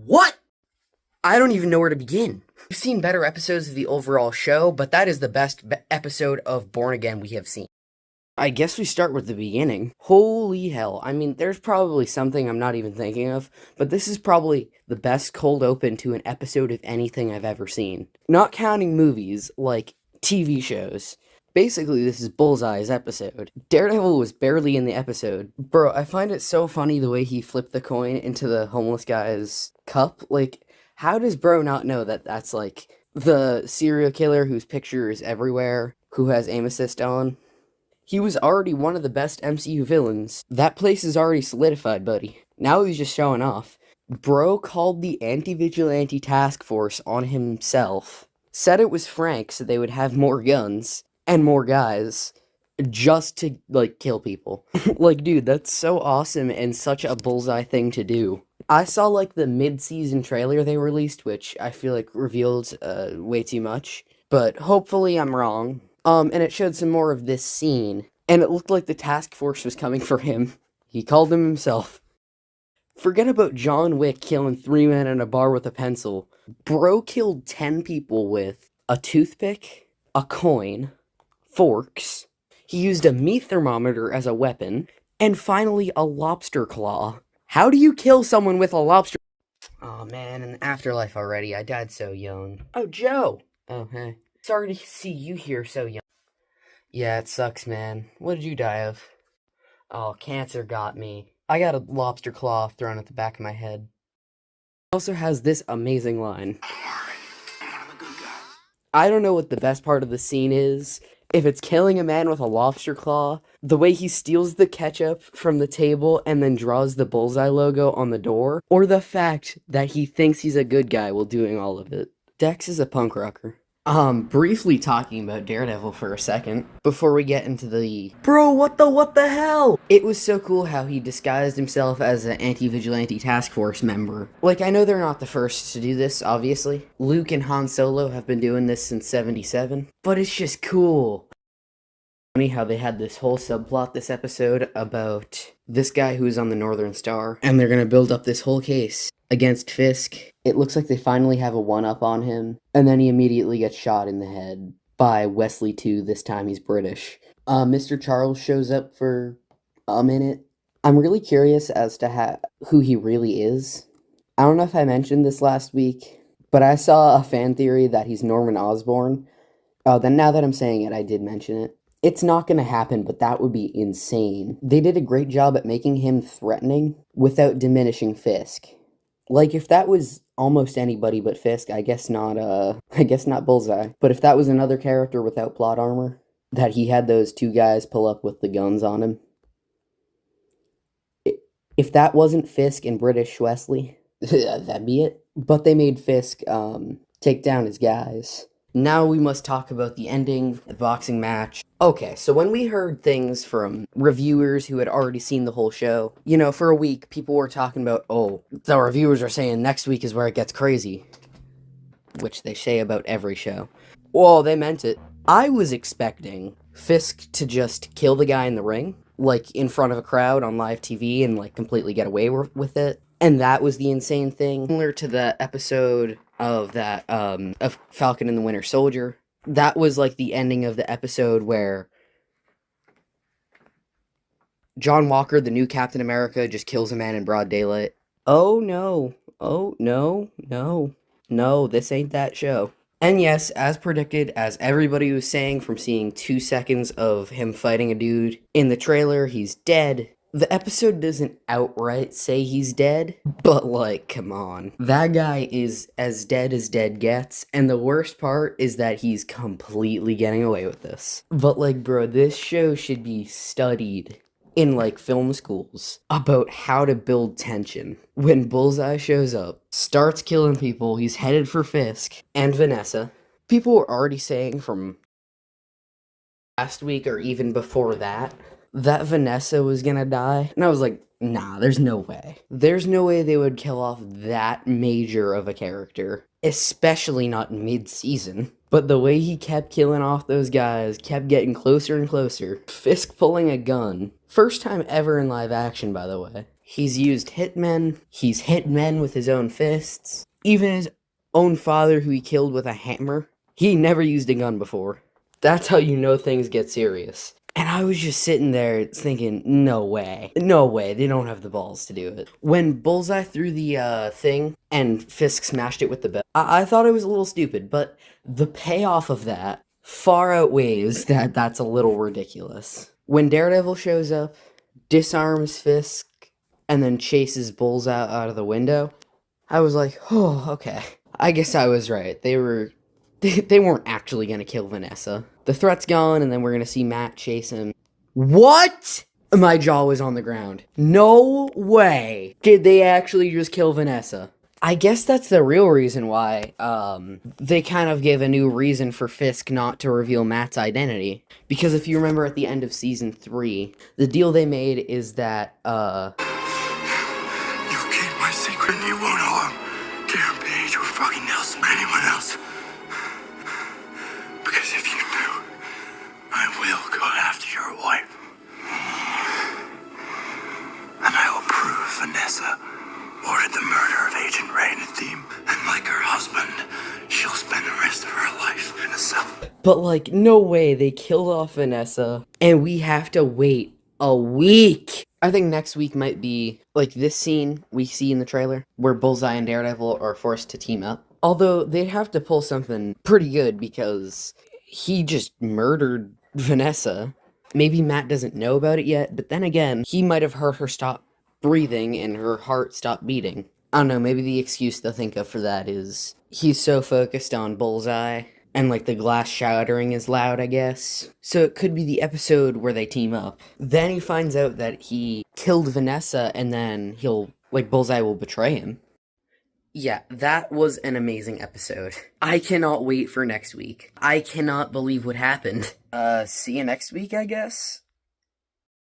What? I don't even know where to begin. We've seen better episodes of the overall show, but that is the best episode of Born Again we have seen. I guess we start with the beginning. Holy hell. I mean, there's probably something I'm not even thinking of, but this is probably the best cold open to an episode of anything I've ever seen. Not counting movies, like TV shows. Basically, this is Bullseye's episode. Daredevil was barely in the episode. Bro, I find it so funny the way he flipped the coin into the homeless guy's cup. Like, how does bro not know that that's, like, the serial killer whose picture is everywhere, who has aim assist on? He was already one of the best MCU villains. That place is already solidified, buddy. Now he's just showing off. Bro called the anti-vigilante task force on himself. Said it was Frank so they would have more guns and more guys just to, like, kill people. Like, dude, that's so awesome and such a Bullseye thing to do. I saw, like, the mid-season trailer they released, which I feel like revealed way too much. But hopefully I'm wrong. And it showed some more of this scene, and it looked like the task force was coming for him. He called them himself. Forget about John Wick killing 3 men in a bar with a pencil. Bro killed 10 people with a toothpick, a coin, forks. He used a meat thermometer as a weapon, and finally a lobster claw. How do you kill someone with a lobster? Oh man, in the afterlife already. I died so young. Oh, Joe! Oh, hey. Sorry to see you here so young. Yeah, it sucks, man. What did you die of? Oh, cancer got me. I got a lobster claw thrown at the back of my head. It also has this amazing line. I'm a good guy. I don't know what the best part of the scene is. If it's killing a man with a lobster claw, the way he steals the ketchup from the table and then draws the Bullseye logo on the door, or the fact that he thinks he's a good guy while doing all of it. Dex is a punk rocker. Briefly talking about Daredevil for a second, before we get into the... Bro, what the hell? It was so cool how he disguised himself as an anti-vigilante task force member. Like, I know they're not the first to do this, obviously. Luke and Han Solo have been doing this since 77, but it's just cool. Funny how they had this whole subplot this episode about this guy who's on the Northern Star, and they're gonna build up this whole case against Fisk. It looks like they finally have a one-up on him, and then he immediately gets shot in the head by Wesley 2, this time he's British. Mr. Charles shows up for a minute. I'm really curious as to who he really is. I don't know if I mentioned this last week, but I saw a fan theory that he's Norman Osborn. Oh, then now that I'm saying it, I did mention it. It's not gonna happen, but that would be insane. They did a great job at making him threatening without diminishing Fisk. Like, if that was almost anybody but Fisk, I guess not Bullseye. But if that was another character without plot armor, that he had those two guys pull up with the guns on him. If that wasn't Fisk and British Wesley, that'd be it. But they made Fisk, take down his guys. Now we must talk about the ending, the boxing match. Okay, so when we heard things from reviewers who had already seen the whole show, you know, for a week, people were talking about, oh, the reviewers are saying next week is where it gets crazy. Which they say about every show. Well, they meant it. I was expecting Fisk to just kill the guy in the ring, like, in front of a crowd on live TV and, like, completely get away with it. And that was the insane thing. Similar to the episode of that, of Falcon and the Winter Soldier. That was, like, the ending of the episode where John Walker, the new Captain America, just kills a man in broad daylight. Oh, no. Oh, no. No. No, this ain't that show. And yes, as predicted, as everybody was saying from seeing 2 seconds of him fighting a dude in the trailer, he's dead. The episode doesn't outright say he's dead, but, like, come on. That guy is as dead gets, and the worst part is that he's completely getting away with this. But, like, bro, this show should be studied in, like, film schools about how to build tension. When Bullseye shows up, starts killing people, he's headed for Fisk and Vanessa. People were already saying from last week or even before that Vanessa was gonna die. And I was like, nah, there's no way. There's no way they would kill off that major of a character. especially not mid-season. But the way he kept killing off those guys, kept getting closer and closer. Fisk pulling a gun. First time ever in live action, by the way. He's used hitmen. He's hit men with his own fists. Even his own father, who he killed with a hammer. He never used a gun before. That's how you know things get serious. And I was just sitting there thinking, no way. No way, they don't have the balls to do it. When Bullseye threw the thing and Fisk smashed it with the bell, I thought it was a little stupid, but the payoff of that far outweighs that's a little ridiculous. When Daredevil shows up, disarms Fisk, and then chases Bullseye out of the window, I was like, oh, okay. I guess I was right. They weren't actually going to kill Vanessa. The threat's gone, and then we're going to see Matt chase him. What? My jaw was on the ground. No way did they actually just kill Vanessa. I guess that's the real reason why they kind of gave a new reason for Fisk not to reveal Matt's identity. Because if you remember at the end of Season 3, the deal they made is that, you'll keep my secret and you won't harm Karen Page or fucking Nelson or anyone else. Because if you do, I will go after your wife. And I will prove Vanessa ordered the murder of Agent Rainatheme, and like her husband, she'll spend the rest of her life in a cell. but like, no way, they killed off Vanessa, and we have to wait a week. I think next week might be, like, this scene we see in the trailer, where Bullseye and Daredevil are forced to team up. Although, they'd have to pull something pretty good, because he just murdered Vanessa. Maybe Matt doesn't know about it yet, but then again, he might have heard her stop breathing and her heart stopped beating. I don't know, maybe the excuse they'll think of for that is he's so focused on Bullseye and like the glass shattering is loud, I guess. So it could be the episode where they team up. Then he finds out that he killed Vanessa and then Bullseye will betray him. Yeah, that was an amazing episode. I cannot wait for next week. I cannot believe what happened. See you next week, I guess?